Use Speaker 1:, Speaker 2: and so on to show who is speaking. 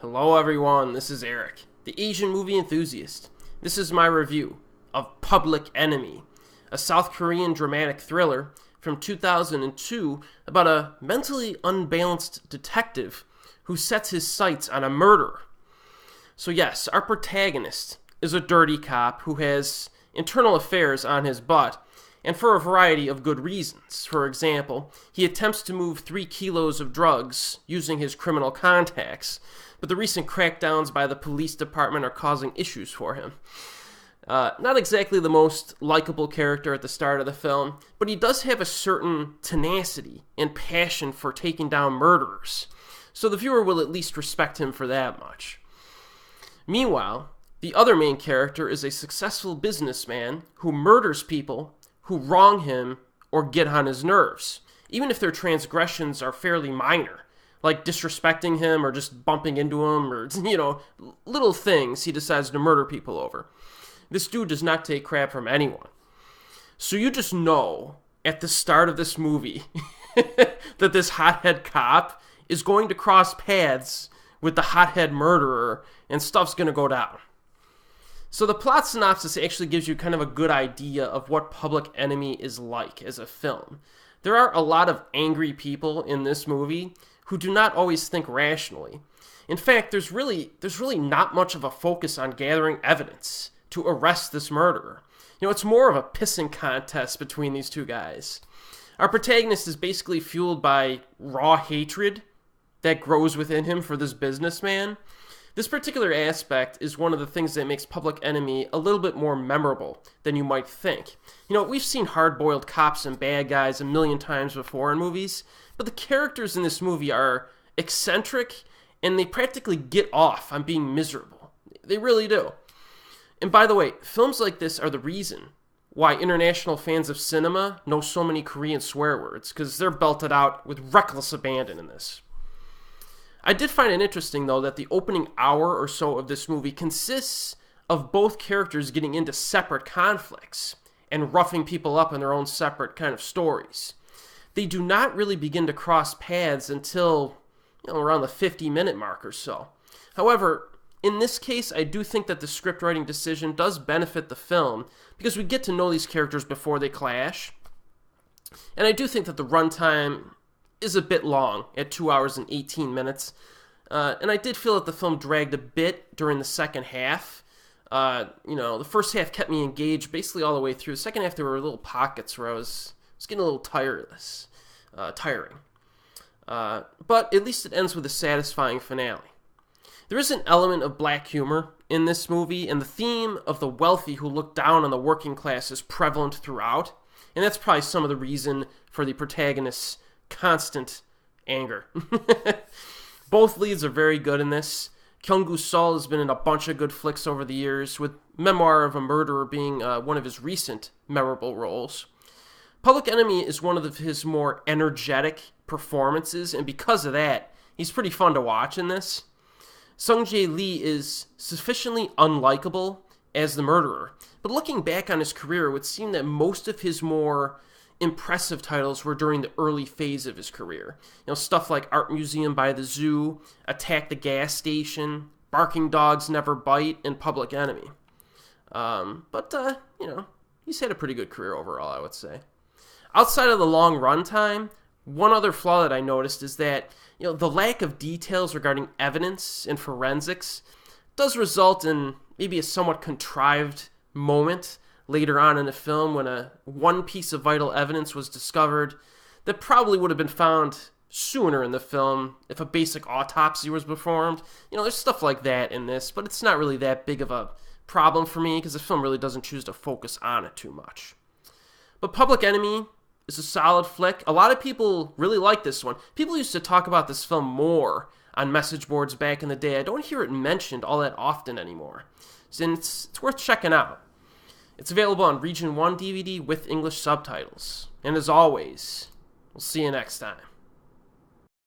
Speaker 1: Hello everyone, this is Erik, the Asian movie enthusiast. This is my review of Public Enemy, a South Korean dramatic thriller from 2002 about a mentally unbalanced detective who sets his sights on a murderer. So yes, our protagonist is a dirty cop who has internal affairs on his butt, and for a variety of good reasons. For example, he attempts to move 3 kilos of drugs using his criminal contacts, but the recent crackdowns by the police department are causing issues for him. Not exactly the most likable character at the start of the film, but he does have a certain tenacity and passion for taking down murderers, so the viewer will at least respect him for that much. Meanwhile, the other main character is a successful businessman who murders people who wrong him or get on his nerves, even if their transgressions are fairly minor, like disrespecting him or just bumping into him or, little things he decides to murder people over. This dude does not take crap from anyone. So you just know at the start of this movie that this hothead cop is going to cross paths with the hothead murderer and stuff's going to go down. So the plot synopsis actually gives you kind of a good idea of what Public Enemy is like as a film. There are a lot of angry people in this movie who do not always think rationally. In fact, there's really not much of a focus on gathering evidence to arrest this murderer. It's more of a pissing contest between these two guys. Our protagonist is basically fueled by raw hatred that grows within him for this businessman. This particular aspect is one of the things that makes Public Enemy a little bit more memorable than you might think. We've seen hard-boiled cops and bad guys a million times before in movies, but the characters in this movie are eccentric, and they practically get off on being miserable. They really do. And by the way, films like this are the reason why international fans of cinema know so many Korean swear words, because they're belted out with reckless abandon in this. I did find it interesting, though, that the opening hour or so of this movie consists of both characters getting into separate conflicts and roughing people up in their own separate kind of stories. They do not really begin to cross paths until around the 50-minute mark or so. However, in this case, I do think that the script writing decision does benefit the film because we get to know these characters before they clash. And I do think that the runtime is a bit long at 2 hours and 18 minutes. And I did feel that the film dragged a bit during the second half. The first half kept me engaged basically all the way through. The second half, there were little pockets where I was getting a little tiring. But at least it ends with a satisfying finale. There is an element of black humor in this movie, and the theme of the wealthy who look down on the working class is prevalent throughout. And that's probably some of the reason for the protagonist's constant anger. Both leads are very good in this. Kyung-gu has been in a bunch of good flicks over the years, with Memoir of a Murderer being one of his recent memorable roles. Public Enemy is one of his more energetic performances, and because of that, he's pretty fun to watch in this. Sung-jae is sufficiently unlikable as the murderer, but looking back on his career, it would seem that most of his more impressive titles were during the early phase of his career. Stuff like Art Museum by the Zoo, Attack the Gas Station, Barking Dogs Never Bite, and Public Enemy. But he's had a pretty good career overall, I would say. Outside of the long runtime, one other flaw that I noticed is that, the lack of details regarding evidence and forensics does result in maybe a somewhat contrived moment later on in the film when one piece of vital evidence was discovered that probably would have been found sooner in the film if a basic autopsy was performed. There's stuff like that in this, but it's not really that big of a problem for me because the film really doesn't choose to focus on it too much. But Public Enemy is a solid flick. A lot of people really like this one. People used to talk about this film more on message boards back in the day. I don't hear it mentioned all that often anymore. So it's worth checking out. It's available on Region 1 DVD with English subtitles. And as always, we'll see you next time.